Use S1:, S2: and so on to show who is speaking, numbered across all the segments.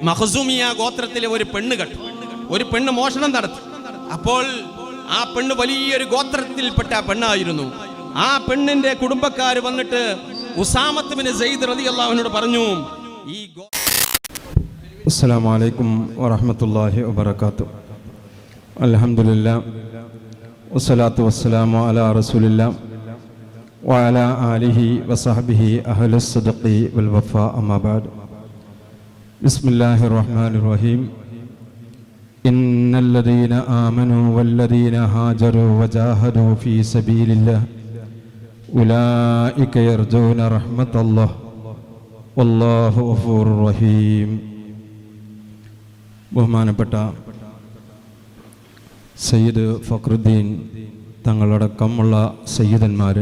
S1: മഖ്സൂമിയ ഗോത്രത്തിലെ ഒരു പെണ്ണ് കണ്ടു. ഒരു പെണ്ണ് മോഷണം നടത്തി. അപ്പോൾ ആ പെണ്ണ് വലിയൊരു ഗോത്രത്തിൽപ്പെട്ട പെണ്ണായിരുന്നു. ആ പെണ്ണിന്റെ കുടുംബക്കാർ വന്നിട്ട് ഉസാമത്ത് ബിൻ സെയ്ദ് റളിയല്ലാഹു അൻഹു പറഞ്ഞു, ഈ
S2: അസ്സലാമു അലൈക്കും വറഹ്മത്തുള്ളാഹി വബറകാതുഹു. അൽഹംദുലില്ലാഹ് വസ്സലാത്തു വസ്സലാമു അലാ റസൂലില്ലാഹ് വഅലാ ആലിഹി വസഹ്ബിഹി അഹ്ലസ് സദഖി വൽ വഫാ അമ്മാ ബഅദ്. ബിസ്മില്ലാഹിർ റഹ്മാനിർ റഹീം. ഇന്നല്ലദീന ആമനൂ വല്ലദീന ഹാജറൂ വജാഹദൂ ഫീ സബീലില്ലാഹ് ഉലൈക യർജൂന റഹ്മത്തല്ലാഹ് വല്ലാഹു ഗഫൂറുർ റഹീം. ബഹുമാനപ്പെട്ട സയ്യിദ് ഫഖ്റുദ്ദീൻ തങ്ങളടക്കമുള്ള സയ്യിദന്മാർ,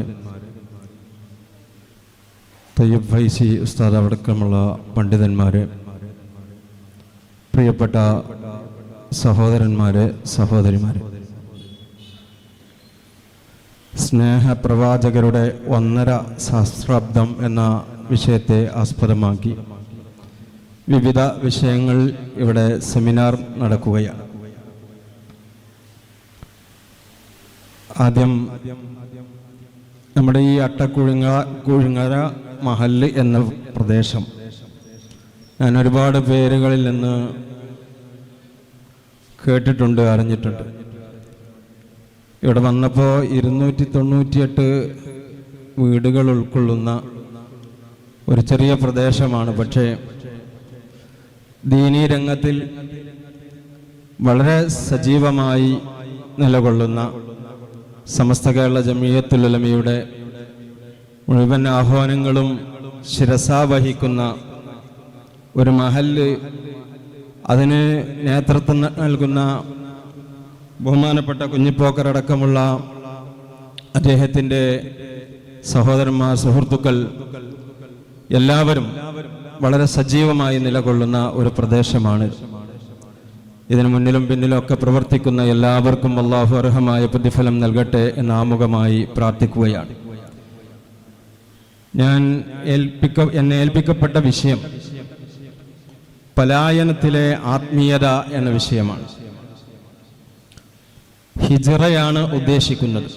S2: തയ്യബ് ഫൈസി ഉസ്താദ് അടക്കമുള്ള പണ്ഡിതന്മാർ, പ്രിയപ്പെട്ട സഹോദരന്മാർ, സഹോദരിമാർ, സ്നേഹപ്രവാചകരുടെ 1.5 സഹസ്രാബ്ദം എന്ന വിഷയത്തെ ആസ്പദമാക്കി വിവിധ വിഷയങ്ങൾ ഇവിടെ സെമിനാർ നടക്കുകയാണ്. ആദ്യം നമ്മുടെ ഈ അട്ടക്കുഴുങ്ങര മഹല്ല് എന്ന പ്രദേശം ഞാൻ ഒരുപാട് പേരുകളിൽ നിന്ന് കേട്ടിട്ടുണ്ട്, അറിഞ്ഞിട്ടുണ്ട്. ഇവിടെ വന്നപ്പോൾ 298 വീടുകൾ ഉൾക്കൊള്ളുന്ന ഒരു ചെറിയ പ്രദേശമാണ്. പക്ഷേ ദീനീ രംഗത്തിൽ വളരെ സജീവമായി നിലകൊള്ളുന്ന സമസ്ത കേരള ജമിയത്തുൽ ഉലമയുടെ മുഴുവൻ ആഹ്വാനങ്ങളും ശിരസാവഹിക്കുന്ന ഒരു മഹല്ല്, അതിന് നേതൃത്വം നൽകുന്ന ബഹുമാനപ്പെട്ട കുഞ്ഞിപ്പോക്കറടക്കമുള്ള അദ്ദേഹത്തിൻ്റെ സഹോദരന്മാർ, സുഹൃത്തുക്കൾ എല്ലാവരും വളരെ സജീവമായി നിലകൊള്ളുന്ന ഒരു പ്രദേശമാണ്. ഇതിനു മുന്നിലും പിന്നിലും ഒക്കെ പ്രവർത്തിക്കുന്ന എല്ലാവർക്കും അല്ലാഹു അർഹമായ പ്രതിഫലം നൽകട്ടെ എന്ന് ആമുഖമായി പ്രാർത്ഥിക്കുകയാണ്. എന്നെ ഏൽപ്പിക്കപ്പെട്ട വിഷയം പലായനത്തിലെ ആത്മീയത എന്ന വിഷയമാണ്. ഹിജ്റയാണ് ഉദ്ദേശിക്കുന്നത്.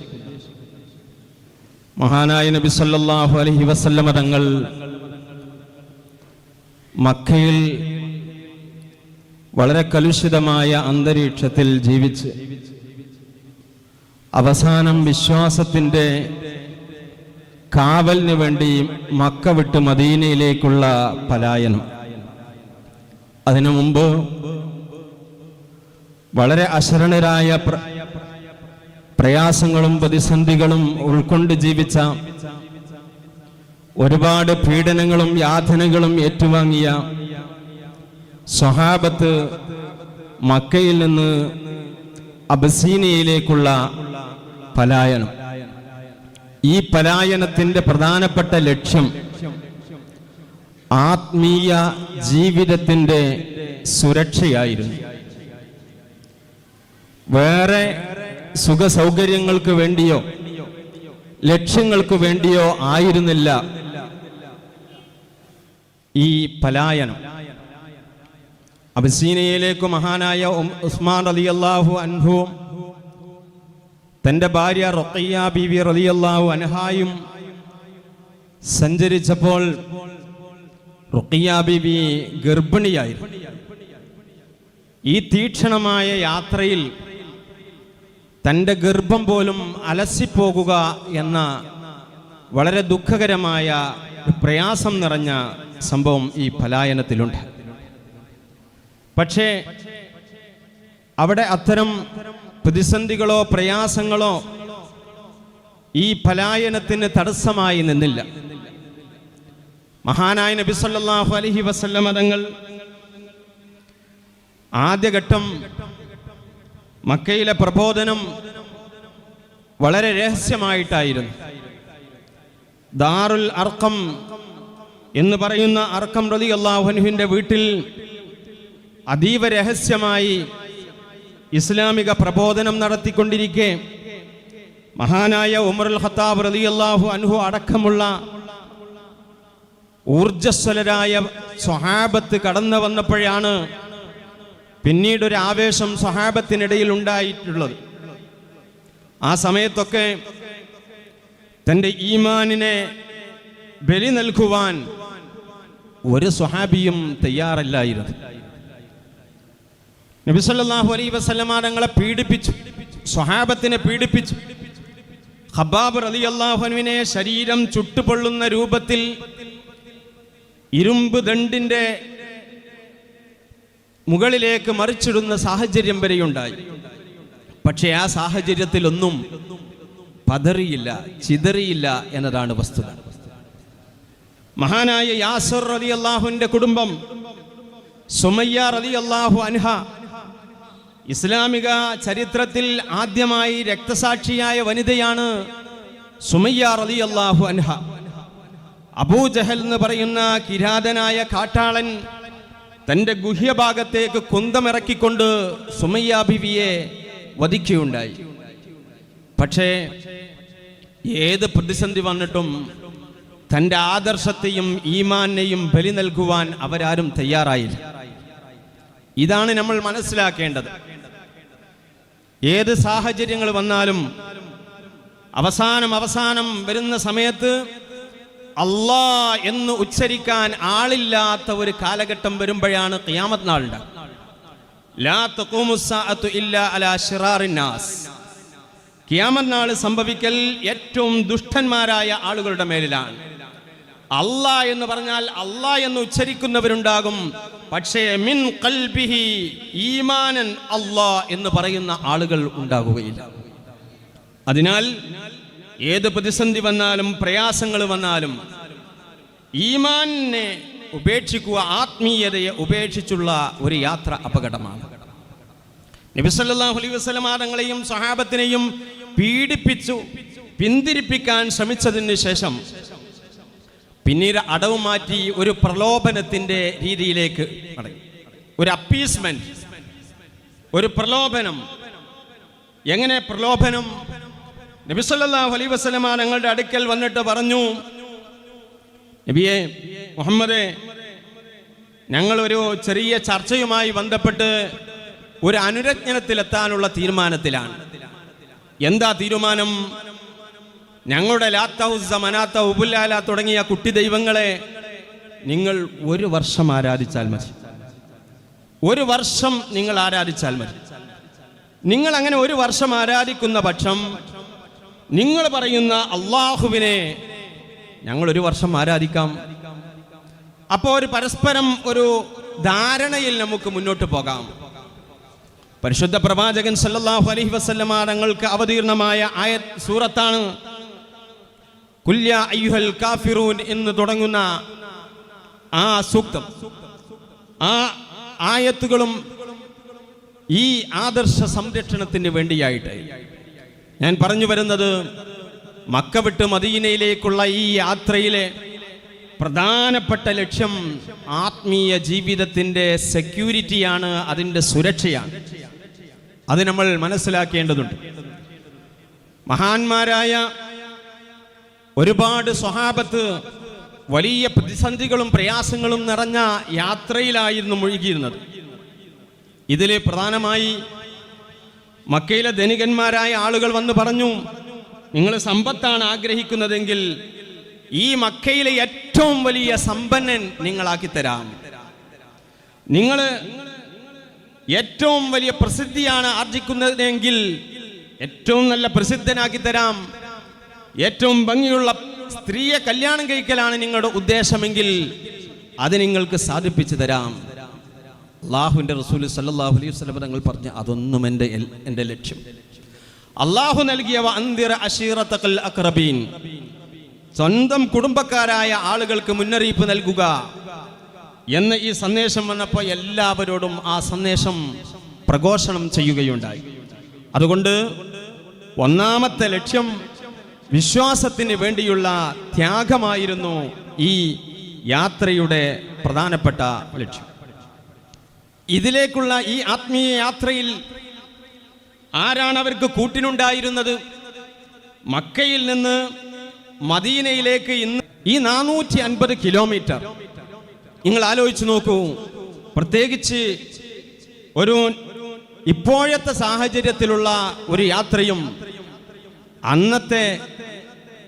S2: മഹാനായ നബി സല്ലല്ലാഹു അലൈഹി വസല്ലമ തങ്ങൾ മക്കയിൽ വളരെ കലുഷിതമായ അന്തരീക്ഷത്തിൽ ജീവിച്ച് അവസാനം വിശ്വാസത്തിൻ്റെ കാവലിന് വേണ്ടി മക്ക വിട്ട് മദീനയിലേക്കുള്ള പലായനം. അതിനു മുമ്പ് വളരെ അശരണരായ പ്രയാസങ്ങളും പ്രതിസന്ധികളും ഉൾക്കൊണ്ട് ജീവിച്ച, ഒരുപാട് പീഡനങ്ങളും യാതനകളും ഏറ്റുവാങ്ങിയ സ്വഹാബത്ത് മക്കയിൽ നിന്ന് അബസീനിയയിലേക്കുള്ള പലായനം. ഈ പലായനത്തിന്റെ പ്രധാനപ്പെട്ട ലക്ഷ്യം ആത്മീയ ജീവിതത്തിന്റെ സുരക്ഷയായിരുന്നു. വേറെ സുഖസൗകര്യങ്ങൾക്ക് വേണ്ടിയോ ലക്ഷ്യങ്ങൾക്ക് വേണ്ടിയോ ആയിരുന്നില്ല ഈ പലായനം. അബസീനിയയിലേക്ക് മഹാനായ ഉസ്മാൻ റളിയല്ലാഹു അൻഹു തൻ്റെ ഭാര്യ റുഖയ്യ ബീവി റളിയല്ലാഹു അൻഹായും സഞ്ചരിച്ചപ്പോൾ റുഖയ്യ ബീവി ഗർഭിണിയായിരുന്നു. ഈ തീക്ഷണമായ യാത്രയിൽ തൻ്റെ ഗർഭം പോലും അലസിപ്പോകുക എന്ന വളരെ ദുഃഖകരമായ പ്രയാസം നിറഞ്ഞ സംഭവം ഈ പലായനത്തിലുണ്ട്. പക്ഷേ അവിടെ അത്തരം പ്രതിസന്ധികളോ പ്രയാസങ്ങളോ ഈ പലായനത്തിന് തടസ്സമായി നിന്നില്ല. മഹാനായ നബി സല്ലല്ലാഹു അലൈഹി വസല്ലമ തങ്ങൾ ആദ്യഘട്ടം മക്കയിലെ പ്രബോധനം വളരെ രഹസ്യമായിട്ടായിരുന്നു. ദാറുൽ അർഖം എന്ന് പറയുന്ന അർഖം റളിയല്ലാഹു അൻഹുവിന്റെ വീട്ടിൽ അതീവ രഹസ്യമായി ഇസ്ലാമിക പ്രബോധനം നടത്തിക്കൊണ്ടിരിക്കെ മഹാനായ ഉമറുൽ ഖത്താബ് റളിയല്ലാഹു അൻഹു അടക്കമുള്ള
S1: ഊർജ്ജസ്വലരായ സ്വഹാബത്ത് കടന്നു വന്നപ്പോഴാണ് പിന്നീടൊരു ആവേശം സ്വഹാബത്തിനിടയിൽ ഉണ്ടായിട്ടുള്ളത്. ആ സമയത്തൊക്കെ തൻ്റെ ഈമാനിനെ ബലി നൽകുവാൻ ഒരു സ്വഹാബിയും തയ്യാറല്ലായിരുന്നു. നബി സല്ലല്ലാഹു അലൈഹി വസല്ലമ തങ്ങളെ പീഡിപ്പിച്ചു, സ്വഹാബത്തിനെ പീഡിപ്പിച്ചു. ഖബ്ബാബ് റളിയല്ലാഹു അൻഹുവിനെ ശരീരം ചുട്ടുപൊള്ളുന്ന രൂപത്തിൽ ഇരുമ്പ് ദണ്ഡിന്റെ മുകളിലേക്ക് മറിച്ചിടുന്ന സാഹചര്യം വരെയുണ്ടായി. പക്ഷേ ആ സാഹചര്യത്തിലൊന്നും പതറിയില്ല, ചിതറിയില്ല എന്നതാണ് വസ്തുത. മഹാനായ യാസിർ റളിയല്ലാഹുവിന്റെ കുടുംബം, സുമയ്യ റളിയല്ലാഹു അൻഹ, ഇസ്ലാമിക ചരിത്രത്തിൽ ആദ്യമായി രക്തസാക്ഷിയായ വനിതയാണ് സുമയ്യ റളിയല്ലാഹു അൻഹ. അബൂജഹൽ എന്ന് പറയുന്ന കിരാതനായ കാട്ടാളൻ തൻ്റെ ഗുഹ്യഭാഗത്തേക്ക് കുന്തമിറക്കിക്കൊണ്ട് സുമയ്യ ബിവിയെ വധിക്കുകയുണ്ടായി. പക്ഷേ ഏത് പ്രതിസന്ധി വന്നിട്ടും തൻ്റെ ആദർശത്തെയും ഈമാനെയും ബലി നൽകുവാൻ അവരാരും തയ്യാറായില്ല. ഇതാണ് നമ്മൾ മനസ്സിലാക്കേണ്ടത്. ഏത് സാഹചര്യങ്ങൾ വന്നാലും അവസാനം വരുന്ന സമയത്ത് അല്ലാ എന്ന് ഉച്ചരിക്കാൻ ആളില്ലാത്ത ഒരു കാലഘട്ടം വരുമ്പോഴാണ് ഖിയാമത്ത് നാളുണ്ട്. ലാ തഖൂമുസ്സാഅതു ഇല്ലാ അലാ ശിറാറിൻ നാസ്. ഖിയാമത്ത് നാൾ സംഭവിക്കൽ ഏറ്റവും ദുഷ്ടന്മാരായ ആളുകളുടെ മേലിലാണ്. അല്ലാ എന്ന് പറഞ്ഞാൽ അല്ലാ എന്ന് ഉച്ചരിക്കുന്നവരുണ്ടാകും, പക്ഷേ മിൻ ഖൽബിഹി ഈമാനൻ അല്ലാ എന്ന് പറയുന്ന ആളുകൾ ഉണ്ടാകുകയില്ല. അതിനാൽ ഏത് പ്രതിസന്ധി വന്നാലും പ്രയാസങ്ങൾ വന്നാലും ഈമാനെ ഉപേക്ഷിക്കുക, ആത്മീയതയെ ഉപേക്ഷിച്ചുള്ള ഒരു യാത്ര അപകടമാണ്. നബി സല്ലല്ലാഹു അലൈഹി വസല്ലമ തങ്ങളെയും സ്വഹാബത്തിനെയും പീഡിപ്പിച്ചു പിന്തിരിപ്പിക്കാൻ ശ്രമിച്ചതിന് ശേഷം പിന്നീട് അടവ് മാറ്റി ഒരു പ്രലോഭനത്തിന്റെ രീതിയിലേക്ക് മടങ്ങി. ഒരു അപ്പീസ്മെന്റ്, ഒരു പ്രലോഭനം. എങ്ങനെ പ്രലോഭനം? നബി സല്ലല്ലാഹു അലൈഹി വസല്ലമ തങ്ങളുടെ അടുക്കൽ വന്നിട്ട് പറഞ്ഞു, നബിയെ മുഹമ്മദേ, ഞങ്ങളൊരു ചെറിയ ചർച്ചയുമായി ബന്ധപ്പെട്ട് ഒരു അനുരജ്ഞനത്തിലെത്താനുള്ള തീരുമാനത്തിലാണ്. എന്താ തീരുമാനം? ഞങ്ങളുടെ ലാത്ത, ഉസ്സ, മനാത്ത, ഉബുല്ലാല തുടങ്ങിയ കുട്ടി ദൈവങ്ങളെ നിങ്ങൾ 1 വർഷം ആരാധിച്ചാൽ മതി. 1 വർഷം നിങ്ങൾ ആരാധിച്ചാൽ മതി. നിങ്ങൾ അങ്ങനെ 1 വർഷം ആരാധിക്കുന്ന പക്ഷം നിങ്ങൾ പറയുന്ന അള്ളാഹുവിനെ ഞങ്ങൾ 1 വർഷം ആരാധിക്കാം. അപ്പോൾ ഒരു പരസ്പരം ഒരു ധാരണയിൽ നമുക്ക് മുന്നോട്ട് പോകാം. പരിശുദ്ധ പ്രവാചകൻ സല്ലല്ലാഹു അലൈഹി വസല്ലമ തങ്ങൾക്ക് അവതീർണമായ ആയത്ത് സൂറത്താണ് ഖുൽ യാ അയ്യുഹൽ കാഫിറൂൻ എന്ന് തുടങ്ങുന്ന ആ സൂക്തം. ആ ആയത്തുകളും ഈ ആദർശ സംരക്ഷണത്തിന് വേണ്ടിയായിട്ട് ഞാൻ പറഞ്ഞു വരുന്നത്, മക്ക വിട്ട് മദീനയിലേക്കുള്ള ഈ യാത്രയിലെ പ്രധാനപ്പെട്ട ലക്ഷ്യം ആത്മീയ ജീവിതത്തിൻ്റെ സെക്യൂരിറ്റിയാണ്, അതിൻ്റെ സുരക്ഷയാണ്. അത് നമ്മൾ മനസ്സിലാക്കേണ്ടതുണ്ട്. മഹാന്മാരായ ഒരുപാട് സ്വഹാബത്ത് വലിയ പ്രതിസന്ധികളും പ്രയാസങ്ങളും നിറഞ്ഞ യാത്രയിലായിരുന്നു മുഴുകിയിരുന്നത്. ഇതിൽ പ്രധാനമായി മക്കയിലെ ധനികന്മാരായ ആളുകൾ വന്ന് പറഞ്ഞു, നിങ്ങൾ സമ്പത്താണ് ആഗ്രഹിക്കുന്നതെങ്കിൽ ഈ മക്കയിലെ ഏറ്റവും വലിയ സമ്പന്നൻ നിങ്ങളാക്കി തരാം. നിങ്ങൾ ഏറ്റവും വലിയ പ്രസിദ്ധിയാണ് ആർജിക്കുന്നതെങ്കിൽ ഏറ്റവും നല്ല പ്രസിദ്ധനാക്കി തരാം. ഏറ്റവും ഭംഗിയുള്ള സ്ത്രീയെ കല്യാണം കഴിക്കലാണ് നിങ്ങളുടെ ഉദ്ദേശമെങ്കിൽ അത് നിങ്ങൾക്ക് സാധിപ്പിച്ചു തരാം. അള്ളാഹുവിൻ്റെ റസൂൽ സല്ലല്ലാഹു അലൈഹി വസല്ലം തങ്ങൾ പറഞ്ഞു, അതൊന്നും എൻ്റെ ലക്ഷ്യം. അള്ളാഹു നൽകിയ വഅൻദിർ അശീറതകൽ അഖ്റബീൻ, സ്വന്തം കുടുംബക്കാരായ ആളുകൾക്ക് മുന്നറിയിപ്പ് നൽകുക എന്ന ഈ സന്ദേശം വന്നപ്പോൾ എല്ലാവരോടും ആ സന്ദേശം പ്രഘോഷണം ചെയ്യുകയുണ്ടായി. അതുകൊണ്ട് ഒന്നാമത്തെ ലക്ഷ്യം വിശ്വാസത്തിന് വേണ്ടിയുള്ള ത്യാഗമായിരുന്നു ഈ യാത്രയുടെ പ്രധാനപ്പെട്ട ലക്ഷ്യം. ഇതിലേക്കുള്ള ഈ ആത്മീയ യാത്രയിൽ ആരാണ് അവർക്ക് കൂട്ടിനുണ്ടായിരുന്നത്? മക്കയിൽ നിന്ന് മദീനയിലേക്ക് ഈ 450 കിലോമീറ്റർ നിങ്ങൾ ആലോചിച്ച് നോക്കൂ. പ്രത്യേകിച്ച് ഒരു ഇപ്പോഴത്തെ സാഹചര്യത്തിലുള്ള ഒരു യാത്രയും അന്നത്തെ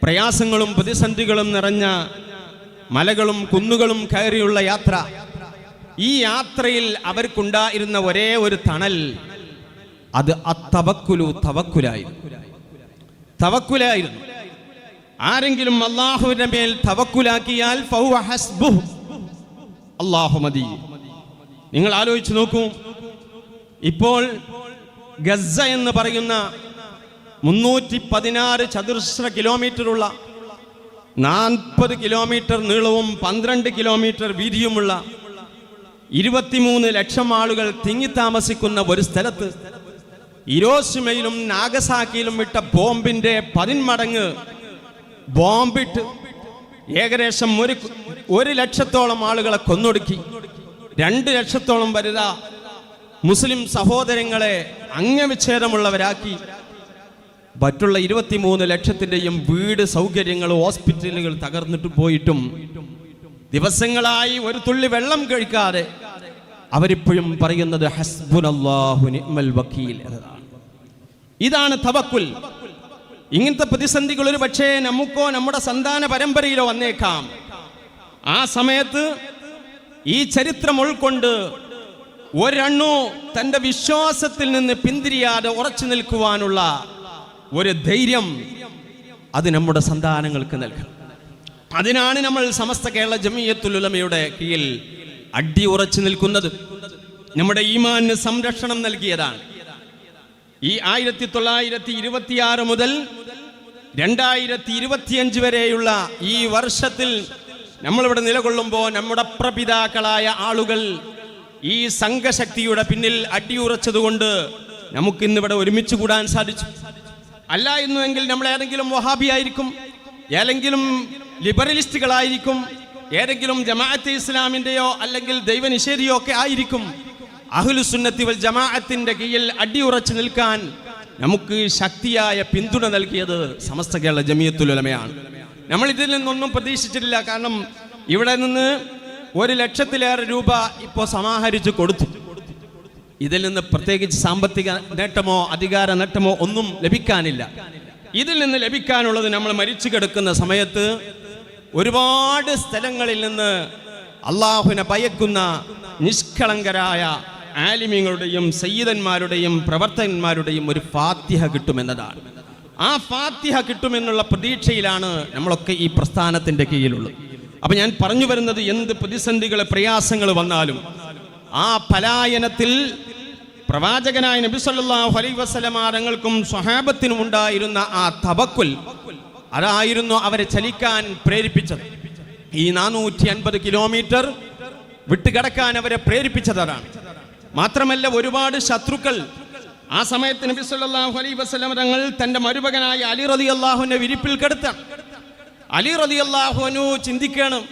S1: പ്രയാസങ്ങളും പ്രതിസന്ധികളും നിറഞ്ഞ മലകളും കുന്നുകളും കയറിയുള്ള യാത്ര. ഈ യാത്രയിൽ അവർക്കുണ്ടായിരുന്ന ഒരേ ഒരു തണൽ, അത് തവക്കുലായിരുന്നു. ആരെങ്കിലും അല്ലാഹുവിന്റെ മേൽ തവക്കുലാക്കിയാൽ ഫഹുവ ഹസ്ബുഹു, അല്ലാഹു മതി. നിങ്ങൾ ആലോചിച്ച് നോക്കൂ. ഇപ്പോൾ ഗസ എന്ന് പറയുന്ന 316 ചതുരശ്ര കിലോമീറ്ററുള്ള 40 കിലോമീറ്റർ നീളവും 12 കിലോമീറ്റർ വീതിയുമുള്ള 23 ലക്ഷം ആളുകൾ തിങ്ങിത്താമസിക്കുന്ന ഒരു സ്ഥലത്ത് ഇരോഷിമയിലും നാഗസാക്കിയിലും ഇട്ട ബോംബിന്റെ 10 മടങ്ങ് ബോംബിട്ട് ഏകദേശം 1 ലക്ഷത്തോളം ആളുകളെ കൊന്നൊടുക്കി. 2 ലക്ഷത്തോളം വരുന്ന മുസ്ലിം സഹോദരങ്ങളെ അംഗവിച്ഛേദമുള്ളവരാക്കി. മറ്റുള്ള 23 ലക്ഷത്തിന്റെയും വീട് സൗകര്യങ്ങൾ, ഹോസ്പിറ്റലുകൾ തകർന്നിട്ട് പോയിട്ടും ദിവസങ്ങളായി ഒരു തുള്ളി വെള്ളം കഴിക്കാതെ അവരിപ്പോഴും പറയുന്നത് ഹസ്ബുനല്ലാഹു നിഅ്മൽ വക്കീൽ എന്നതാണ്. ഇതാണ് തവക്കുൽ. ഇങ്ങനത്തെ പ്രതിസന്ധികൾ ഒരു പക്ഷേ നമുക്കോ നമ്മുടെ സന്താന പരമ്പരയിലോ വന്നേക്കാം. ആ സമയത്ത് ഈ ചരിത്രം ഉൾക്കൊണ്ട് ഒരെണ്ണോ തന്റെ വിശ്വാസത്തിൽ നിന്ന് പിന്തിരിയാതെ ഉറച്ചു നിൽക്കുവാനുള്ള ഒരു ധൈര്യം അത് നമ്മുടെ സന്താനങ്ങൾക്ക് നൽകണം. അതിനാണ് നമ്മൾ സമസ്ത കേരള ജമിയത്തുൽ ഉലമയുടെ കീഴിൽ അടിയുറച്ചു നിൽക്കുന്നത്. നമ്മുടെ ഈമാനിന് സംരക്ഷണം നൽകിയതാണ്. ഈ 1926 മുതൽ 2025 വരെയുള്ള ഈ വർഷത്തിൽ നമ്മളിവിടെ നിലകൊള്ളുമ്പോൾ നമ്മുടെ പ്രപിതാക്കളായ ആളുകൾ ഈ സംഘശക്തിയുടെ പിന്നിൽ അടിയുറച്ചതുകൊണ്ട് നമുക്കിന്നിവിടെ ഒരുമിച്ച് കൂടാൻ സാധിച്ചു. അല്ല എന്നുവെങ്കിൽ നമ്മൾ ഏതെങ്കിലും വഹാബി ആയിരിക്കും, ഏതെങ്കിലും ലിബറലിസ്റ്റുകളായിരിക്കും, ഏതെങ്കിലും ജമാഅത്തെ ഇസ്ലാമിന്റെയോ അല്ലെങ്കിൽ ദൈവനിഷേധിയോ ഒക്കെ ആയിരിക്കും. അഹ്ലുസുന്നത്തി വൽ ജമാഅത്തിന്റെ കീഴിൽ അടിയുറച്ചു നിൽക്കാൻ നമുക്ക് ശക്തിയായ പിന്തുണ നൽകിയത് സമസ്ത കേരള ജമിയത്തുൽ ഉലമയാണ്. നമ്മൾ ഇതിൽ നിന്നൊന്നും പ്രതീക്ഷിച്ചിട്ടില്ല. കാരണം ഇവിടെ നിന്ന് 1 ലക്ഷത്തിലേറെ രൂപ ഇപ്പോൾ സമാഹരിച്ചു കൊടുത്തു. ഇതിൽ നിന്ന് പ്രത്യേകിച്ച് സാമ്പത്തിക നേട്ടമോ അധികാര നേട്ടമോ ഒന്നും ലഭിക്കാനില്ല. ഇതിൽ നിന്ന് ലഭിക്കാനുള്ളത് നമ്മൾ മരിച്ചു കിടക്കുന്ന സമയത്ത് ഒരുപാട് സ്ഥലങ്ങളിൽ നിന്ന് അള്ളാഹുവിനെ ഭയക്കുന്ന നിഷ്കളങ്കരായ ആലിമീങ്ങളുടെയും സയ്യിദന്മാരുടെയും പ്രവർത്തകന്മാരുടെയും ഒരു ഫാത്തിഹ കിട്ടുമെന്നതാണ്. ആ ഫാത്തിഹ കിട്ടുമെന്നുള്ള പ്രതീക്ഷയിലാണ് നമ്മളൊക്കെ ഈ പ്രസ്ഥാനത്തിന്റെ കീഴിലുള്ളത്. അപ്പൊ ഞാൻ പറഞ്ഞു വരുന്നത്, എന്ത് പ്രതിസന്ധികൾ പ്രയാസങ്ങൾ വന്നാലും ആ പലായനത്തിൽ പ്രവാചകനായ നബി സല്ലല്ലാഹു അലൈഹി വസല്ലമ തങ്ങൾക്കും സ്വഹാബത്തിനും ഉണ്ടായിരുന്ന ആ തവക്കുൽ, അതായിരുന്നു അവരെ ചലിക്കാൻ പ്രേരിപ്പിച്ചത്. ഈ 450 കിലോമീറ്റർ വിട്ടുകിടക്കാൻ അവരെ പ്രേരിപ്പിച്ചതാണ്. മാത്രമല്ല, ഒരുപാട് ശത്രുക്കൾ ആ സമയത്ത് നബി സല്ലല്ലാഹു അലൈഹി വസല്ലമ തങ്ങൾ തന്റെ മരുമകനായ അലി റളിയല്ലാഹുവിനെ വിരിപ്പിൽ കിടത്താൻ. അലി റളിയല്ലാഹു അൻഹു ചിന്തിക്കണം,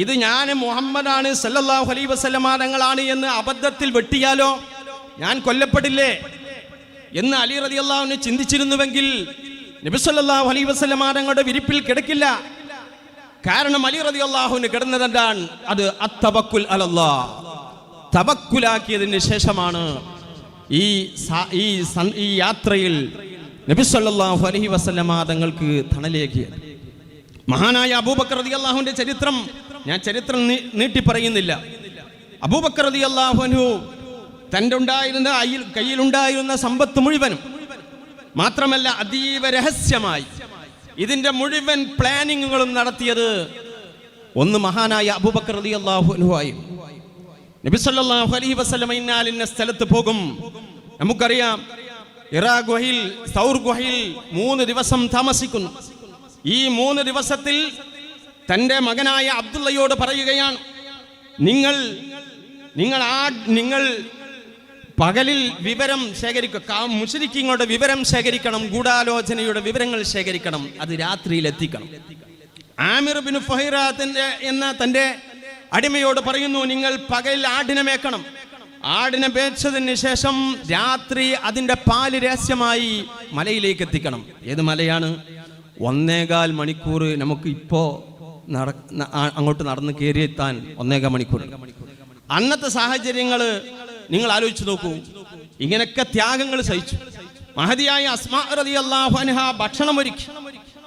S1: ഇത് ഞാൻ മുഹമ്മദാണ് സല്ലല്ലാഹു അലൈഹി വസല്ലമ തങ്ങളാണ് എന്ന് അബദ്ധത്തിൽ വെട്ടിയാലോ ഞാൻ കൊല്ലപ്പെടില്ലേ എന്ന് അലി റളിയല്ലാഹു അൻഹു ചിന്തിച്ചിരുന്നുവെങ്കിൽ നബി സല്ലല്ലാഹു അലൈഹി വസല്ലമ തങ്ങളുടെ വിരിപ്പിൽ കിടക്കില്ല. കാരണം അലി റളിയല്ലാഹു അൻഹു കിടന്നതെന്താണ്? അത് അത്തവക്കുൽ അലല്ലാഹ്. തവക്കുലാക്കിയതിന് ശേഷമാണ് ഈ യാത്രയിൽ നബി സല്ലല്ലാഹു അലൈഹി വസല്ലമ തങ്ങൾക്ക് തണലേകിയത്. മഹാനായ അബൂബക്കർ റളിയല്ലാഹുവിന്റെ ചരിത്രം ഞാൻ നീട്ടി പറയുന്നില്ല. അബൂബക്കർ റളിയല്ലാഹു അൻഹു തൻ്റെ കയ്യിലുണ്ടായിരുന്ന സമ്പത്ത് മുഴുവനും, മാത്രമല്ല അതീവ രഹസ്യമായി ഇതിന്റെ മുഴുവൻ പ്ലാനിങ്ങുകളും നടത്തിയത് ഒന്ന് മഹാനായ അബൂബക്കർ റളിയല്ലാഹു അൻഹു ആയി. നബി സല്ലല്ലാഹു അലൈഹി വസല്ലം ഇന്ന സ്ഥലത്ത് പോകും. നമുക്കറിയാം, ഇറാ ഗുഹയിൽ, സൗർ ഗുഹയിൽ 3 ദിവസം താമസിക്കുന്നു. ഈ 3 ദിവസത്തിൽ തൻ്റെ മകനായ അബ്ദുള്ളയോട് പറയുകയാണ്, നിങ്ങൾ പകലിൽ വിവരം ശേഖരിക്കുക, മുശ്രിക്കീങ്ങളുടെ വിവരം ശേഖരിക്കണം, ഗൂഢാലോചനയുടെ വിവരങ്ങൾ ശേഖരിക്കണം, അത് രാത്രിയിൽ എത്തിക്കണം. ആമിർ ബിൻ ഫുഹൈറ എന്ന തൻ്റെ അടിമയോട് പറയുന്നു, നിങ്ങൾ പകലിൽ ആടിനെ മേക്കണം. ആടിനെ മേച്ചതിന് ശേഷം രാത്രി അതിൻ്റെ പാല് രഹസ്യമായി മലയിലേക്ക് എത്തിക്കണം. ഏത് മലയാണ്? 1.25 മണിക്കൂർ നമുക്ക് ഇപ്പോൾ അങ്ങോട്ട് നടന്ന് കയറിയെത്താൻ 1.5 മണിക്കൂർ. അന്നത്തെ സാഹചര്യങ്ങൾ നിങ്ങൾ ആലോചിച്ച് നോക്കൂ. ഇങ്ങനെയൊക്കെ ത്യാഗങ്ങൾ സഹിച്ചു. മഹദിയായ അസ്മാ റളിയല്ലാഹു അൻഹ ഭക്ഷണം ഒരുക്കി.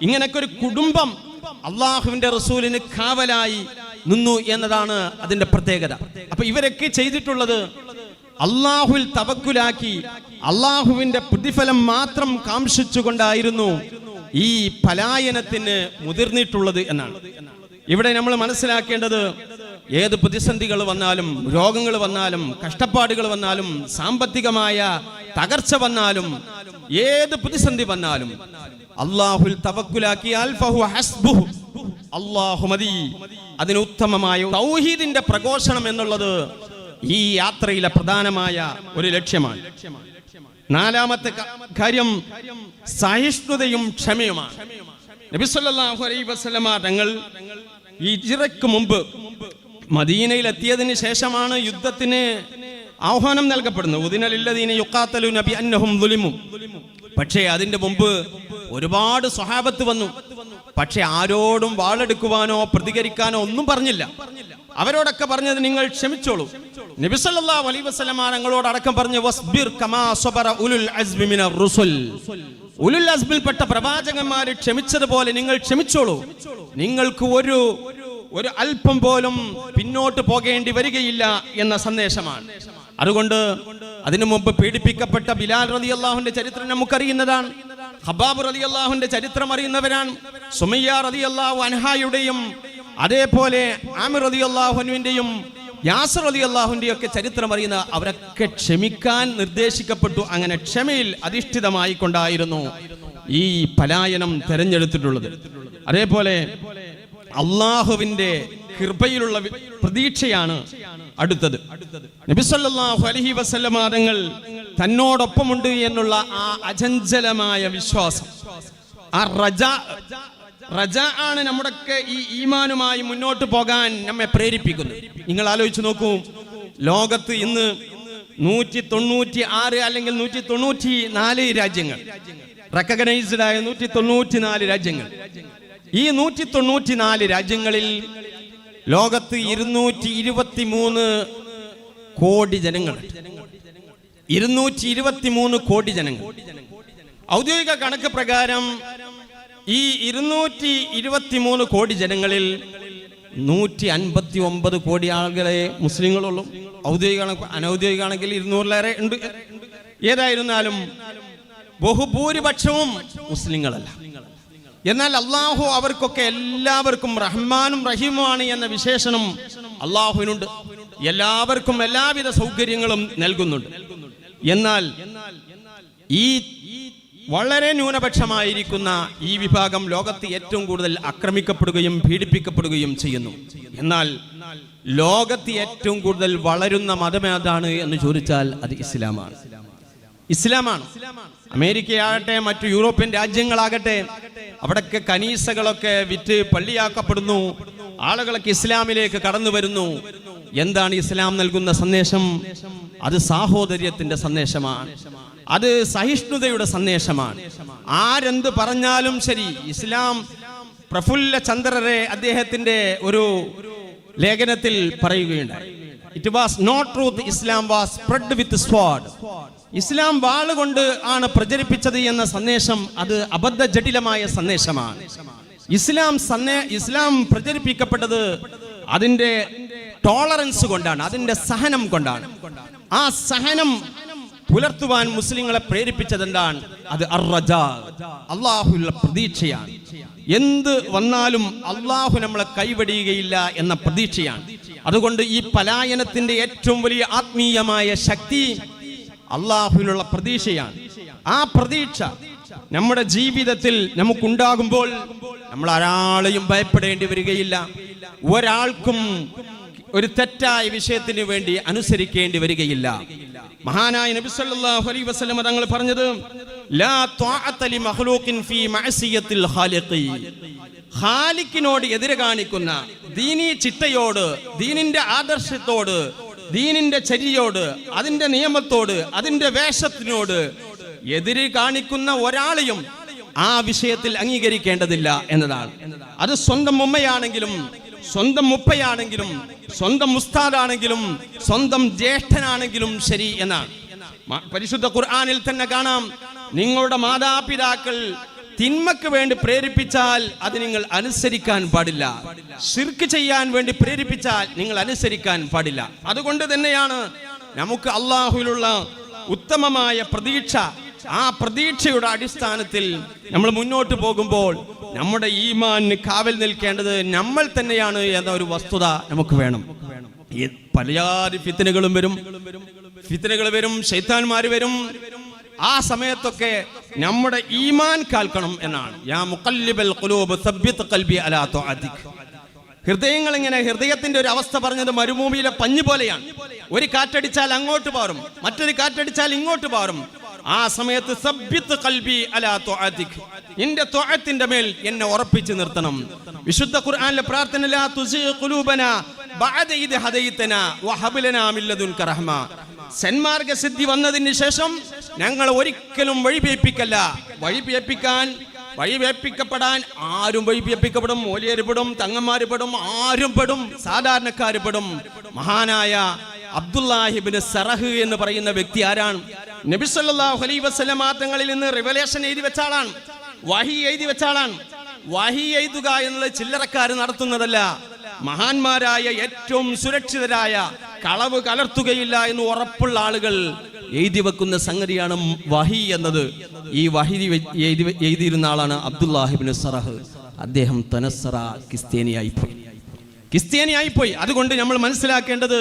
S1: ഇങ്ങനെയൊക്കെ ഒരു കുടുംബം അള്ളാഹുവിന്റെ റസൂലിന് കാവലായി നിന്നു എന്നതാണ് അതിന്റെ പ്രത്യേകത. അപ്പൊ ഇവരൊക്കെ ചെയ്തിട്ടുള്ളത് അള്ളാഹുവിൽ തവക്കുലാക്കി അള്ളാഹുവിന്റെ പ്രതിഫലം മാത്രം കാംക്ഷിച്ചുകൊണ്ടായിരുന്നു ഈ പലായനത്തിന് മുതിർന്നിട്ടുള്ളത് എന്നാണ്. ഇവിടെ നമ്മൾ മനസ്സിലാക്കേണ്ടത്, ഏത് പ്രതിസന്ധികൾ വന്നാലും, രോഗങ്ങൾ വന്നാലും, കഷ്ടപ്പാടുകൾ വന്നാലും, സാമ്പത്തികമായ തകർച്ച വന്നാലും, ഏത് പ്രതിസന്ധി വന്നാലും അള്ളാഹുൽ തവക്കുലാക്കിയാൽ ഫഹുവ ഹസ്ബുഹു, അല്ലാഹു മതി. അതിന് ഉത്തമമായ തൗഹീദിന്റെ പ്രഘോഷണം എന്നുള്ളത് ഈ യാത്രയിലെ പ്രധാനമായ ഒരു ലക്ഷ്യമാണ്. 4ാമത്തെ കാര്യം സഹിഷ്ണുതയും ക്ഷമയുമാണ്. നബി സല്ലല്ലാഹു അലൈഹി വസല്ലമ തങ്ങൾ ഹിജ്റയ്ക്ക് മുമ്പ് മദീനയിൽ എത്തിയതിന് ശേഷമാണ് യുദ്ധത്തിന് ആഹ്വാനം നൽകപ്പെടുന്നത്. ഉദിനലില്ലദീന യുഖാതലൂന ബിഅന്നഹും ദുലിമു. പക്ഷേ അതിന്റെ മുമ്പ് ഒരുപാട് സ്വഹാബത്ത് വന്നു. പക്ഷെ ആരോടും വാളെടുക്കുവാനോ പ്രതികരിക്കാനോ ഒന്നും പറഞ്ഞില്ല. അവരോടൊക്കെ പറഞ്ഞത് നിങ്ങൾ ക്ഷമിച്ചോളൂ. നബി സല്ലല്ലാഹു അലൈഹി വസല്ലമ ഞങ്ങളോട് അടക്കം പറഞ്ഞു, വസ്ബിർ കമാ സബറ ഉലുൽ അസ്മി മിനർ റുസുൽ. ഉലുൽ അസ്മിൽപ്പെട്ട പ്രവാചകന്മാർ ക്ഷമിച്ചതുപോലെ നിങ്ങൾ ക്ഷമിച്ചോളൂ. നിങ്ങൾക്ക് ഒരു അല്പം പോലും പിന്നോട്ട് പോകേണ്ടി വരികയില്ല എന്ന സന്ദേശമാണ്. അതുകൊണ്ട് അതിനു മുമ്പ് പീഡിപ്പിക്കപ്പെട്ട ബിലാൽ റളിയല്ലാഹുവിന്റെ ചരിത്രം നമുക്കറിയുന്നതാണ്. ഖബ്ബാബ് റളിയല്ലാഹുവിന്റെ ചരിത്രം അറിയുന്നവരാണ്. സുമയ്യ റളിയല്ലാഹു അൻഹായുടെയും അതേപോലെ ആമിർ റളിയല്ലാഹു അൻഹുവിന്റെയും യാസിർ റളിയല്ലാഹുവിന്റെയും ഒക്കെ ചരിത്രം അറിയുന്ന അവരൊക്കെ ക്ഷമിക്കാൻ നിർദ്ദേശിക്കപ്പെട്ടു. അങ്ങനെ ക്ഷമയിൽ അധിഷ്ഠിതമായി കൊണ്ടായിരുന്നു ഈ പലായനം തെരഞ്ഞെടുത്തിട്ടുള്ളത്. അതേപോലെ അള്ളാഹുവിന്റെ കൃപയിലുള്ള പ്രതീക്ഷയാണ് അടുത്തത്. നബി സല്ലല്ലാഹു അലൈഹി വസല്ലമ തങ്ങൾ തന്നോടൊപ്പമുണ്ട് എന്നുള്ള ആ അചഞ്ചലമായ വിശ്വാസം, ആ റജ ആണ് നമ്മുടെയൊക്കെ ഈ ഈമാനുമായി മുന്നോട്ട് പോകാൻ നമ്മെ പ്രേരിപ്പിക്കുന്നത്. നിങ്ങൾ ആലോചിച്ച് നോക്കൂ, ലോകത്ത് ഇന്ന് 196 അല്ലെങ്കിൽ 194 രാജ്യങ്ങൾ, റെക്കഗ്നൈസ്ഡ് ആയ 194 രാജ്യങ്ങൾ. ഈ 194 രാജ്യങ്ങളിൽ ലോകത്ത് 223 കോടി ജനങ്ങൾ. 223 കോടി ജനങ്ങൾ. ഔദ്യോഗിക കണക്ക് പ്രകാരം ഈ 223 കോടി ജനങ്ങളിൽ 159 കോടി ആളുകളെ മുസ്ലിങ്ങളുള്ളൂ. ഔദ്യോഗിക അനൗദ്യോഗിക ആണെങ്കിൽ 200-ലേറെ ഉണ്ട്. ഏതായിരുന്നാലും ബഹുഭൂരിപക്ഷവും മുസ്ലിങ്ങളല്ല. എന്നാൽ അള്ളാഹു അവർക്കൊക്കെ എല്ലാവർക്കും റഹ്മാനും റഹീമുമാണ് എന്ന വിശേഷണം അള്ളാഹുവിനുണ്ട്. എല്ലാവർക്കും എല്ലാവിധ സൗകര്യങ്ങളും നൽകുന്നുണ്ട്. എന്നാൽ ഈ വളരെ ന്യൂനപക്ഷമായിരിക്കുന്ന ഈ വിഭാഗം ലോകത്ത് ഏറ്റവും കൂടുതൽ ആക്രമിക്കപ്പെടുകയും പീഡിപ്പിക്കപ്പെടുകയും ചെയ്യുന്നു. എന്നാൽ ലോകത്ത് ഏറ്റവും കൂടുതൽ വളരുന്ന മതം ഏതാണ് എന്ന് ചോദിച്ചാൽ അത് ഇസ്ലാമാണ്. അമേരിക്കയാകട്ടെ, മറ്റു യൂറോപ്യൻ രാജ്യങ്ങളാകട്ടെ, അവിടൊക്കെ കനീസകളൊക്കെ വിറ്റ് പള്ളിയാക്കപ്പെടുന്നു. ആളുകളൊക്കെ ഇസ്ലാമിലേക്ക് കടന്നു വരുന്നു. എന്താണ് ഇസ്ലാം നൽകുന്ന സന്ദേശം? അത് സാഹോദര്യത്തിന്റെ സന്ദേശമാണ്. അത് സഹിഷ്ണുതയുടെ സന്ദേശമാണ്. ആരെന്ത് പറഞ്ഞാലും ശരി, ഇസ്ലാം പ്രഫുല്ല ചന്ദ്രരെ അദ്ദേഹത്തിന്റെ ഒരു ലേഖനത്തിൽ പറയുകയുണ്ടായി. It was not truth, Islam was spread with sword. ഇസ്ലാം വാളുകൊണ്ട് ആണ് പ്രചരിപ്പിച്ചത് എന്ന സന്ദേശം അത് അബദ്ധ ജടിലമായ സന്ദേശമാണ്. ഇസ്ലാം പ്രചരിപ്പിക്കപ്പെട്ടത് അതിന്റെ ടോളറൻസ് കൊണ്ടാണ്, അതിന്റെ സഹനം കൊണ്ടാണ്. ആ സഹനം പുലർത്തുവാൻ മുസ്ലിങ്ങളെ പ്രേരിപ്പിച്ചത് എന്താണ്? അത് അർറജാ, അള്ളാഹുവിലുള്ള പ്രതീക്ഷയാണ്. എന്ത് വന്നാലും അള്ളാഹു നമ്മളെ കൈവടിയുകയില്ല എന്ന പ്രതീക്ഷയാണ്. അതുകൊണ്ട് ഈ പലായനത്തിന്റെ ഏറ്റവും വലിയ ആത്മീയമായ ശക്തി അള്ളാഹുവിലുള്ള പ്രതീക്ഷയാണ്. ആ പ്രതീക്ഷ നമ്മുടെ ജീവിതത്തിൽ നമുക്കുണ്ടാകുമ്പോൾ നമ്മൾ ഒരാളെയും ഭയപ്പെടേണ്ടി വരികയില്ല. ഒരാൾക്കും ഒരു തെറ്റായ വിഷയത്തിന് വേണ്ടി അനുസരിക്കേണ്ടി വരികയില്ല. മഹാനായ നബി സല്ലല്ലാഹു അലൈഹി വസല്ലം തങ്ങൾ പറഞ്ഞത്, ലാ ത്വാഅത ലി മഖ്ലൂഖിൻ ഫീ മഅസിയത്തിൽ ഖാലിഖി. ഖാലിഖിനോട് എതിര് കാണിക്കുന്ന ദീനീ ചിട്ടയോട്, ദീനിന്റെ ആദർശത്തോട്, ദീനിന്റെ ചര്യയോട്, അതിന്റെ നിയമത്തോട്, അതിന്റെ വേഷത്തിനോട് എതിര് കാണിക്കുന്ന ഒരാളെയും ആ വിഷയത്തിൽ അംഗീകരിക്കേണ്ടതില്ല എന്നതാണ്. അത് സ്വന്തം ഉമ്മയാണെങ്കിലും സ്വന്തം ഉപ്പയാണെങ്കിലും സ്വന്തം ഉസ്താദാണെങ്കിലും സ്വന്തം ജ്യേഷ്ഠനാണെങ്കിലും ശരി എന്നാണ്. പരിശുദ്ധ ഖുർആനിൽ തന്നെ കാണാം, നിങ്ങളുടെ മാതാപിതാക്കൾ തിന്മക്ക് വേണ്ടി പ്രേരിപ്പിച്ചാൽ അത് നിങ്ങൾ അനുസരിക്കാൻ പാടില്ല. ശിർക്ക് ചെയ്യാൻ വേണ്ടി പ്രേരിപ്പിച്ചാൽ നിങ്ങൾ അനുസരിക്കാൻ പാടില്ല. അതുകൊണ്ട് തന്നെയാണ് നമുക്ക് അള്ളാഹുവിലുള്ള ഉത്തമമായ പ്രതീക്ഷ, ആ പ്രതീക്ഷയുടെ അടിസ്ഥാനത്തിൽ നമ്മൾ മുന്നോട്ട് പോകുമ്പോൾ നമ്മുടെ ഈമാനിന് കാവൽ നിൽക്കേണ്ടത് നമ്മൾ തന്നെയാണ് എന്ന ഒരു വസ്തുത നമുക്ക് വേണം. പലയാതി ഫിത്നകളും വരും, ശൈത്താന്മാര് വരും. ആ സമയത്തൊക്കെ നമ്മുടെ ഈമാൻ കാൽക്കണം എന്നാണ്. യാ മുഖല്ലിബൽ ഖുലൂബ് സബ്ബിത് ഖൽബി അലാ തുഅതിക്. ഹൃദയങ്ങൾ ഇങ്ങനെ, ഹൃദയത്തിന്റെ ഒരു അവസ്ഥ പറഞ്ഞത് മരുഭൂമിയിലെ പഞ്ഞു പോലെയാണ്. ഒരു കാറ്റടിച്ചാൽ അങ്ങോട്ട് പാറും, മറ്റൊരു കാറ്റടിച്ചാൽ ഇങ്ങോട്ട് പാറും. ആ സമയത്ത് സബ്ബിത് ഖൽബി അലാ തുഅതിക്, നിന്റെ തുഅത്തിന്റെ മേൽ എന്നെ ഉറപ്പിച്ചു നിർത്തണം. വിശുദ്ധ ഖുർആനിലെ പ്രാർത്ഥന, ലാ തുസിഗ ഖുലൂബനാ ബഅദ ഇദ് ഹദൈതനാ വഹബ് ലനാ മിൻ ലദുൻക റഹ്മ. സന്മാർഗ സിദ്ധി വന്നതിന് ശേഷം ഞങ്ങൾ ഒരിക്കലും വഴിപിഴപ്പിക്കല്ല. വഴിപിഴപ്പിക്കപ്പെടാൻ ആരും വഴിപിഴപ്പിക്കപ്പെടും. മോലിയർ പെടും, തങ്ങന്മാര് പെടും, ആരും പെടും, സാധാരണക്കാര് പെടും. മഹാനായ അബ്ദുല്ലാഹി ഇബ്നു സറഹ് എന്ന് പറയുന്ന വ്യക്തി ആരാണ്? നബി സല്ലല്ലാഹു അലൈഹി വസല്ലം തങ്ങളിൽ നിന്ന് റിവലേഷൻ എഴുതി വെച്ച ആളാണ്, വഹി എഴുതി വെച്ച ആളാണ്. വഹി എഴുതുക എന്നുള്ളത് ചില്ലറക്കാര് നടത്തുന്നതല്ല. മഹാന്മാരായ ഏറ്റവും സുരക്ഷിതരായ, കളവ് കലർത്തുകയില്ല എന്ന് ഉറപ്പുള്ള ആളുകൾ എഴുതി വെക്കുന്ന സംഗതിയാണ് വഹി എന്നത്. ഈ വഹി എഴുതിയിരുന്ന ആളാണ് അബ്ദുല്ലാഹി ഇബ്നു സറഹ്. അദ്ദേഹം തനസ്സറ, ക്രിസ്ത്യാനിയായിപ്പോയി. അതുകൊണ്ട് നമ്മൾ മനസ്സിലാക്കേണ്ടത്,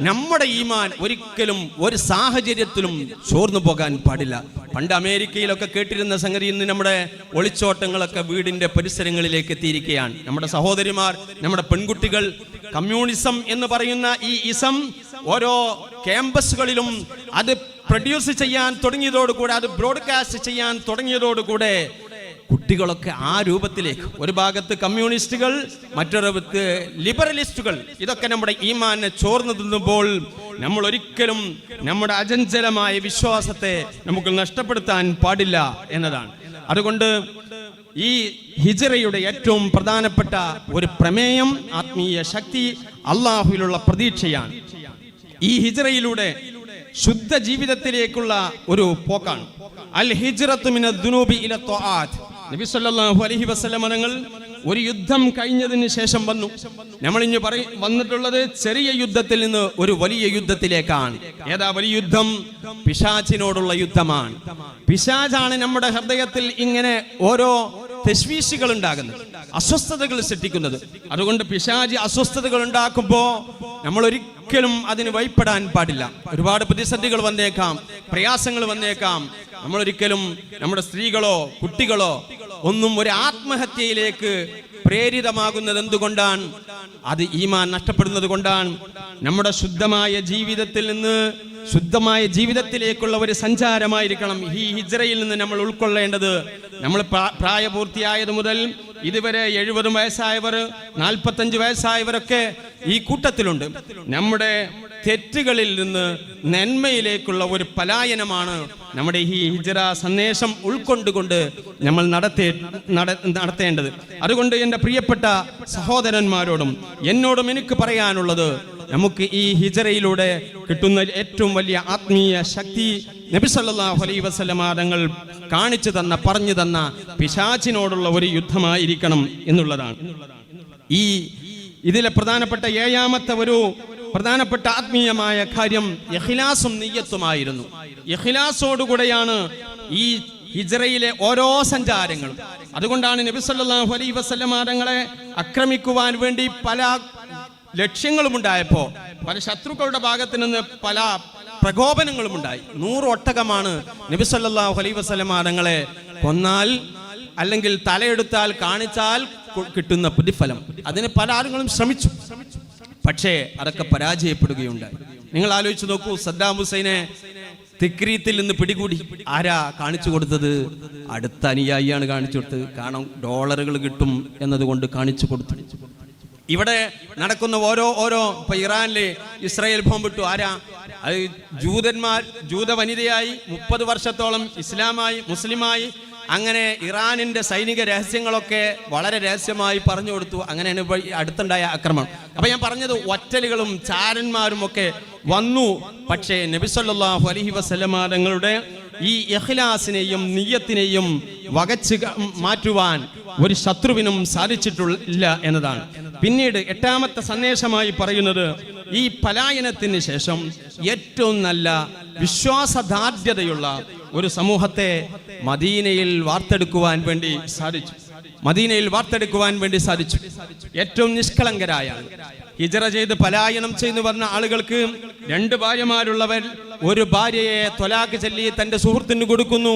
S1: നമ്മുടെ ഈമാൻ ഒരിക്കലും ഒരു സാഹചര്യത്തിലും ചോർന്നു പോകാൻ പാടില്ല. പണ്ട് അമേരിക്കയിലൊക്കെ കേട്ടിരുന്ന സംഗതി ഇന്ന് നമ്മുടെ ഒളിച്ചോട്ടങ്ങളൊക്കെ വീടിന്റെ പരിസരങ്ങളിലേക്ക് എത്തിയിരിക്കുകയാണ്. നമ്മുടെ സഹോദരിമാർ, നമ്മുടെ പെൺകുട്ടികൾ കമ്മ്യൂണിസം എന്ന് പറയുന്ന ഈ ഇസം ഓരോ ക്യാമ്പസുകളിലും അത് പ്രൊഡ്യൂസ് ചെയ്യാൻ തുടങ്ങിയതോടുകൂടെ, അത് ബ്രോഡ്കാസ്റ്റ് ചെയ്യാൻ തുടങ്ങിയതോടുകൂടെ കുട്ടികളൊക്കെ ആ രൂപത്തിലേക്ക്, ഒരു ഭാഗത്ത് കമ്മ്യൂണിസ്റ്റുകൾ, മറ്റൊരു ഭാഗത്ത് ലിബറലിസ്റ്റുകൾ, ഇതൊക്കെ നമ്മുടെ ഈമാനെ ചോർന്നു തിന്നുമ്പോൾ നമ്മൾ ഒരിക്കലും നമ്മുടെ അചഞ്ചലമായ വിശ്വാസത്തെ നമുക്ക് നഷ്ടപ്പെടുത്താൻ പാടില്ല എന്നതാണ്. അതുകൊണ്ട് ഈ ഹിജ്റയുടെ ഏറ്റവും പ്രധാനപ്പെട്ട ഒരു പ്രമേയം, ആത്മീയ ശക്തി, അള്ളാഹുവിലുള്ള പ്രതീക്ഷയാണ്. ഈ ഹിജ്റയിലൂടെ ശുദ്ധ ജീവിതത്തിലേക്കുള്ള ഒരു പോക്കാണ്. അൽ ഹിജ്റത്തു മിനദ് ദുനൂബി ഇല ത്വആത്ത്. നബി സല്ലല്ലാഹു അലൈഹി വസല്ലം തങ്ങൾ ഒരു യുദ്ധം കഴിഞ്ഞതിന് ശേഷം നമ്മൾ ഇനി വന്നിട്ടുള്ളത് ചെറിയ യുദ്ധത്തിൽ നിന്ന് ഒരു വലിയ യുദ്ധത്തിലേക്കാണ്. ഏതാ വലിയ യുദ്ധം? പിശാചിനോടുള്ള യുദ്ധമാണ്. പിശാചാണ് നമ്മുടെ ഹൃദയത്തിൽ ഇങ്ങനെ ഓരോ തശ്വീശുകൾ ഉണ്ടാകുന്നത്, അസ്വസ്ഥതകൾ സൃഷ്ടിക്കുന്നത്. അതുകൊണ്ട് പിശാചി അസ്വസ്ഥതകൾ ഉണ്ടാക്കുമ്പോ നമ്മൾ ഒരിക്കലും അതിന് ഭയപ്പെടാൻ പാടില്ല. ഒരുപാട് പ്രതിസന്ധികൾ വന്നേക്കാം, പ്രയാസങ്ങൾ വന്നേക്കാം. നമ്മൾ ഒരിക്കലും നമ്മുടെ സ്ത്രീകളോ കുട്ടികളോ ഒന്നും ഒരു ആത്മഹത്യയിലേക്ക് പ്രേരിതമാകുന്നത് എന്തുകൊണ്ടാണ്? അത് ഈമാൻ നഷ്ടപ്പെടുന്നത് കൊണ്ടാണ്. നമ്മുടെ ശുദ്ധമായ ജീവിതത്തിൽ നിന്ന് ശുദ്ധമായ ജീവിതത്തിലേക്കുള്ള ഒരു സഞ്ചാരമായിരിക്കണം ഈ ഹിജ്റയിൽ നിന്ന് നമ്മൾ ഉൾക്കൊള്ളേണ്ടത്. നമ്മൾ പ്രായപൂർത്തിയായത് മുതൽ ഇതുവരെ 70 വയസ്സായവർ, 45 വയസ്സായവരൊക്കെ ഈ കൂട്ടത്തിലുണ്ട്. നമ്മുടെ തെറ്റുകളിൽ നിന്ന് നന്മയിലേക്കുള്ള ഒരു പലായനമാണ് നമ്മുടെ ഈ ഹിജ്റ സന്ദേശം ഉൾക്കൊണ്ടുകൊണ്ട് നമ്മൾ നടത്തേണ്ടത്. അതുകൊണ്ട് എൻ്റെ പ്രിയപ്പെട്ട സഹോദരന്മാരോടും എന്നോടും എനിക്ക് പറയാനുള്ളത്, നമുക്ക് ഈ ഹിജ്റയിലൂടെ കിട്ടുന്ന ഏറ്റവും വലിയ ആത്മീയ ശക്തി നബി സല്ലല്ലാഹു അലൈഹി വസല്ലം തങ്ങൾ കാണിച്ചു തന്ന, പറഞ്ഞു തന്ന പിശാചിനോടുള്ള ഒരു യുദ്ധമായിരിക്കണം എന്നുള്ളതാണ്. ഇതിലെ പ്രധാനപ്പെട്ട ഏഴാമത്തെ ഒരു പ്രധാനപ്പെട്ട ആത്മീയമായ കാര്യം ഇഖ്ലാസും നിയ്യത്തുമായിരുന്നു. ഇഖ്ലാസോടുകൂടെയാണ് ഈ ഹിജ്റയിലെ ഓരോ സഞ്ചാരങ്ങളും. അതുകൊണ്ടാണ് നബി സല്ലല്ലാഹു അലൈഹി വസല്ലം തങ്ങളെ ആക്രമിക്കുവാൻ വേണ്ടി പല ലക്ഷ്യങ്ങളും ഉണ്ടായപ്പോ പല ശത്രുക്കളുടെ ഭാഗത്ത് നിന്ന് പല പ്രകോപനങ്ങളും ഉണ്ടായി. 100 ഒട്ടകമാണ് നബി സല്ലല്ലാഹു അലൈഹി വസല്ലം തങ്ങളെ കൊന്നാൽ അല്ലെങ്കിൽ തലയെടുത്താൽ കാണിച്ചാൽ കിട്ടുന്ന പ്രതിഫലം. അതിന് പല ആളുകളും ശ്രമിച്ചു, പക്ഷേ അതൊക്കെ പരാജയപ്പെടുകയുണ്ടായി. നിങ്ങൾ ആലോചിച്ച് നോക്കൂ, സദ്ദാം ഹുസൈനെ തിക്രീത്തിൽ നിന്ന് പിടികൂടി. ആരാ കാണിച്ചു കൊടുത്തത്? അടുത്ത അനുയായിയാണ് കാണിച്ചു കൊടുത്തത്. കാരണം ഡോളറുകൾ കിട്ടും എന്നതുകൊണ്ട് കാണിച്ചു കൊടുത്തു. ഇവിടെ നടക്കുന്ന ഓരോ ഇപ്പൊ ഇറാനില് ഇസ്രായേൽ ബോംബിട്ടു. ആരാ? അത് ജൂത വനിതയായി 30 വർഷത്തോളം മുസ്ലിമായി അങ്ങനെ ഇറാനിന്റെ സൈനിക രഹസ്യങ്ങളൊക്കെ വളരെ രഹസ്യമായി പറഞ്ഞു കൊടുത്തു. അങ്ങനെയാണ് ഇപ്പോൾ അടുത്തുണ്ടായ ആക്രമണം. അപ്പൊ ഞാൻ പറഞ്ഞത് ഒറ്റലുകളും ചാരന്മാരും ഒക്കെ വന്നു. പക്ഷേ നബി സല്ലല്ലാഹു അലൈഹി വസല്ലമ തങ്ങളുടെ ഈ ഇഖ്ലാസിനെയും നിയ്യത്തിനെയും വകച്ച് മാറ്റുവാൻ ഒരു ശത്രുവിനും സാധിച്ചിട്ടില്ല എന്നതാണ്. പിന്നീട് 8ാമത്തെ സന്ദേശമായി പറയുന്നത്, ഈ പലായനത്തിന് ശേഷം ഏറ്റവും നല്ല വിശ്വാസദാർഢ്യതയുള്ള ഒരു സമൂഹത്തെ മദീനയിൽ വാർത്തെടുക്കുവാൻ വേണ്ടി സാധിച്ചു. ഏറ്റവും നിഷ്കളങ്കരായ ഹിജറ ചെയ്ത് പലായനം ചെയ്തു പറഞ്ഞ ആളുകൾക്ക് 2 ഭാര്യമാരുള്ളവർ ഒരു ഭാര്യയെ ത്വലാഖ് ചൊല്ലി തന്റെ സുഹൃത്തിന് കൊടുക്കുന്നു.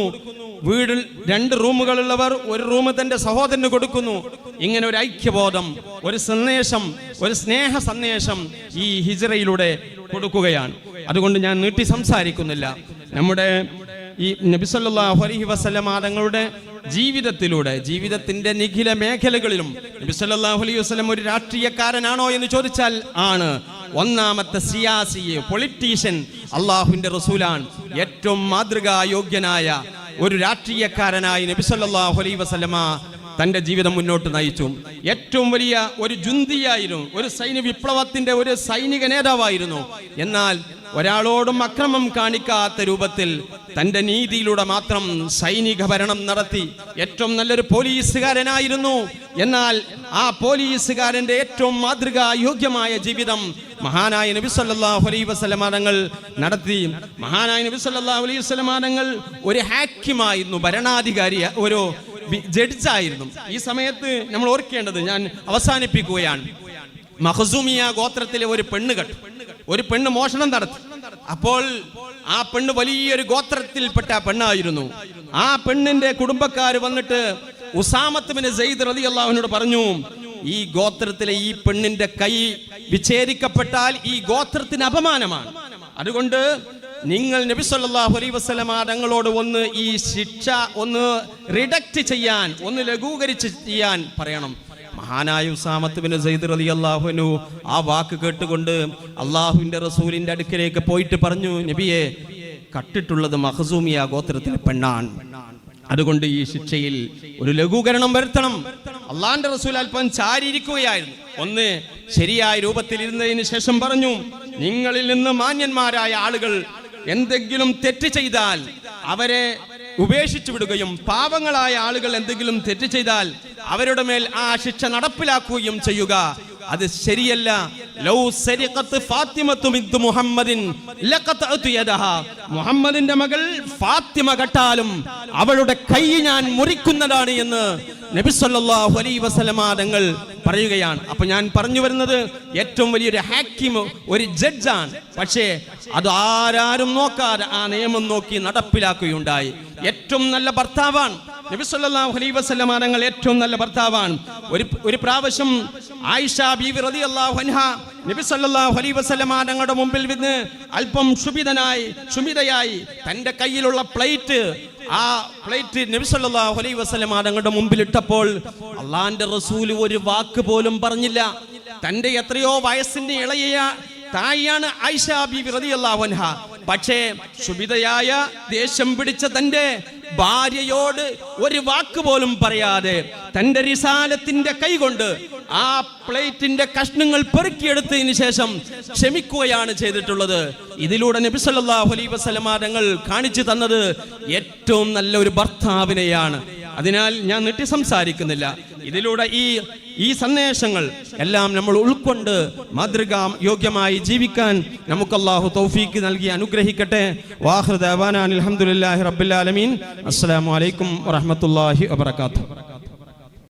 S1: വീടിൽ 2 റൂമുകളുള്ളവർ ഒരു റൂം തന്റെ സഹോദരന് കൊടുക്കുന്നു. ഇങ്ങനെ ഒരു ഐക്യബോധം, ഒരു സന്ദേശം, ഒരു സ്നേഹ സന്ദേശം ഈ ഹിജറയിലൂടെ കൊടുക്കുകയാണ്. അതുകൊണ്ട് ഞാൻ നീട്ടി സംസാരിക്കുന്നില്ല. നമ്മുടെ ഈ നബി സല്ലല്ലാഹു അലൈഹി വസല്ലമ തങ്ങളുടെ ജീവിതത്തിലൂടെ, ജീവിതത്തിന്റെ നിഖില മേഖലകളിലും നബി സല്ലല്ലാഹു അലൈഹി വസല്ലം ഒരു രാഷ്ട്രീയക്കാരനാണോ എന്ന് ചോദിച്ചാൽ ആണ്. 1ാമത്തെ സിയാസി പൊളിറ്റീഷ്യൻ അള്ളാഹുവിന്റെ റസൂലാണ്. ഏറ്റവും മാതൃകായോഗ്യനായ ഒരു രാഷ്ട്രീയക്കാരനായി നബി സല്ലല്ലാഹു അലൈഹി വസല്ലമ തന്റെ ജീവിതം മുന്നോട്ട് നയിച്ചു. ഏറ്റവും വലിയ ഒരു ജുന്തിയായിരുന്നു, ഒരു സൈനിക വിപ്ലവത്തിന്റെ ഒരു സൈനിക നേതാവായിരുന്നു. എന്നാൽ ഒരാളോടും അക്രമം കാണിക്കാത്ത രൂപത്തിൽ തന്റെ നീതിയിലൂടെ മാത്രം സൈനിക ഭരണം നടത്തി. ഏറ്റവും നല്ലൊരു പോലീസുകാരനായിരുന്നു. എന്നാൽ ആ പോലീസുകാരന്റെ ഏറ്റവും മാതൃകായോഗ്യമായ ജീവിതം മഹാനായ നബി സല്ലല്ലാഹു അലൈഹി വസല്ലമ തങ്ങൾ നടത്തി. മഹാനായ നബി സല്ലല്ലാഹു അലൈഹി വസല്ലമ തങ്ങൾ ഒരു ഹാക്കിമായിരുന്നു, ഭരണാധികാരി, ഒരു ജഡ്ജായിരുന്നു. ഈ സമയത്ത് നമ്മൾ ഓർക്കേണ്ടത്, ഞാൻ അവസാനിപ്പിക്കുകയാണ്, മഖ്സൂമിയ ഗോത്രത്തിലെ ഒരു പെണ്ണ് മോഷണം നടത്തി. അപ്പോൾ ആ പെണ്ണ് വലിയൊരു ഗോത്രത്തിൽപ്പെട്ട പെണ്ണായിരുന്നു. ആ പെണ്ണിന്റെ കുടുംബക്കാർ വന്നിട്ട് ഉസാമത്ത് ബിൻ സെയ്ദ് റളിയല്ലാഹു അൻഹുവിനോട് പറഞ്ഞു, ഈ ഗോത്രത്തിലെ ഈ പെണ്ണിന്റെ കൈ വിച്ഛേദിക്കപ്പെട്ടാൽ ഈ ഗോത്രത്തിന് അപമാനമാണ്. അതുകൊണ്ട് നിങ്ങൾ നബി സല്ലല്ലാഹു അലൈഹി വസല്ലമ തങ്ങളോട് ഒന്ന് ഈ ശിക്ഷ ഒന്ന് റിഡക്റ്റ് ചെയ്യാൻ, ഒന്ന് ലഘൂകരിച്ച് ചെയ്യാൻ പറയണം. മഹാനായ ഉസാമത്ത് ബിൻ സെയ്ദ് റളിയല്ലാഹു അൻഹു ആ വാക്ക് കേട്ടുകൊണ്ട് അള്ളാഹുവിന്റെ റസൂലിന്റെ അടുക്കലേക്ക് പോയിട്ട് പറഞ്ഞു, നബിയെ, കട്ടിട്ടുള്ളത് മഖ്സൂമിയ ഗോത്രത്തിലെ പെണ്ണാണ്. അതുകൊണ്ട് ഈ ശിക്ഷയിൽ ഒരു ലഘൂകരണം വരുത്തണം. അള്ളാഹിന്റെ റസൂൽ അല്പം ചാരിയിരിക്കുകയായിരുന്നു. ഒന്ന് ശരിയായ രൂപത്തിൽ ഇരുന്നതിന് ശേഷം പറഞ്ഞു, നിങ്ങളിൽ നിന്ന് മാന്യന്മാരായ ആളുകൾ എന്തെങ്കിലും തെറ്റ് ചെയ്താൽ അവരെ ഉപേക്ഷിച്ചു വിടുകയും പാവങ്ങളായ ആളുകൾ എന്തെങ്കിലും തെറ്റ് ചെയ്താൽ അവരുടെ മേൽ ആ ശിക്ഷ നടപ്പിലാക്കുകയും ചെയ്യുക. അത് ശരിയല്ല. ലൗ സരിഖത്ത് ഫാത്തിമത്തു ബിന്ത് മുഹമ്മദിൻ ലഖതഅതു യദഹാ, മുഹമ്മദിന്റെ മകൾ ഫാത്തിമ കട്ടാലും അവളുടെ കൈ ഞാൻ മുറിക്കുന്നതാണ് എന്ന് നബി സല്ലല്ലാഹു അലൈഹി വസല്ലമ തങ്ങൾ പറയുകയാണ്. അപ്പൊ ഞാൻ പറഞ്ഞു വരുന്നത്, ഏറ്റവും വലിയൊരു ഹാക്കിം, ഒരു ജഡ്ജാണ്. പക്ഷേ അത് ആരും നോക്കാതെ ആ നിയമം നോക്കി നടപ്പിലാക്കുകയുണ്ടായി. ഏറ്റവും നല്ല ഭർത്താവാണ് നബി സല്ലല്ലാഹു അലൈഹി വസല്ലമ തങ്ങൾ. ഏറ്റവും നല്ല ഭർത്താവാണ്. ഒരു പ്രാവശ്യം ആയിഷ ബീവി റളിയല്ലാഹു അൻഹാ നബി സല്ലല്ലാഹു അലൈഹി വസല്ലമ തങ്ങളുടെ മുമ്പിൽ നിന്ന് അല്പം ക്ഷുഭിതയായി തന്റെ കയ്യിലുള്ള പ്ലേറ്റ്, ആ പ്ലേറ്റ് നബി സല്ലല്ലാഹു അലൈഹി വസല്ലമ തങ്ങളുടെ മുമ്പിൽ ഇട്ടപ്പോൾ അള്ളാഹിന്റെ റസൂൽ ഒരു വാക്ക് പോലും പറഞ്ഞില്ല. തന്റെ എത്രയോ വയസ്സിന്റെ ഇളയ തായിയാണ് ആയിഷ ബീവി റളിയല്ലാഹു അൻഹാ. പക്ഷേ ക്ഷുഭിതയായ, ദേഷ്യം പിടിച്ച തന്റെ ഭാര്യയോട് ഒരു വാക്ക് പോലും പറയാതെ തന്റെ റിസാലത്തിന്റെ കൈകൊണ്ട് ആ പ്ലേറ്റിന്റെ കഷ്ണങ്ങൾ പെറുക്കിയെടുത്തതിന് ശേഷം ക്ഷമിക്കുകയാണ് ചെയ്തിട്ടുള്ളത്. ഇതിലൂടെ നബി സല്ലല്ലാഹു അലൈഹി വസല്ലമ തങ്ങൾ കാണിച്ചു തന്നത് ഏറ്റവും നല്ല ഒരു ഭർത്താവിനെയാണ്. അതിനാൽ ഞാൻ നീട്ടി സംസാരിക്കുന്നില്ല. ഇതിലൂടെ ഈ സന്ദേശങ്ങൾ എല്ലാം നമ്മൾ ഉൾക്കൊണ്ട് മാതൃകാ യോഗ്യമായി ജീവിക്കാൻ നമുക്ക് അല്ലാഹു തൗഫീക്ക് നൽകി അനുഗ്രഹിക്കട്ടെ. വാഖിറു ദഅവാനാ അൽഹംദുലില്ലാഹി റബ്ബിൽ ആലമീൻ. അസ്സലാമു അലൈക്കും വറഹ്മത്തുള്ളാഹി വബറകാതുഹു.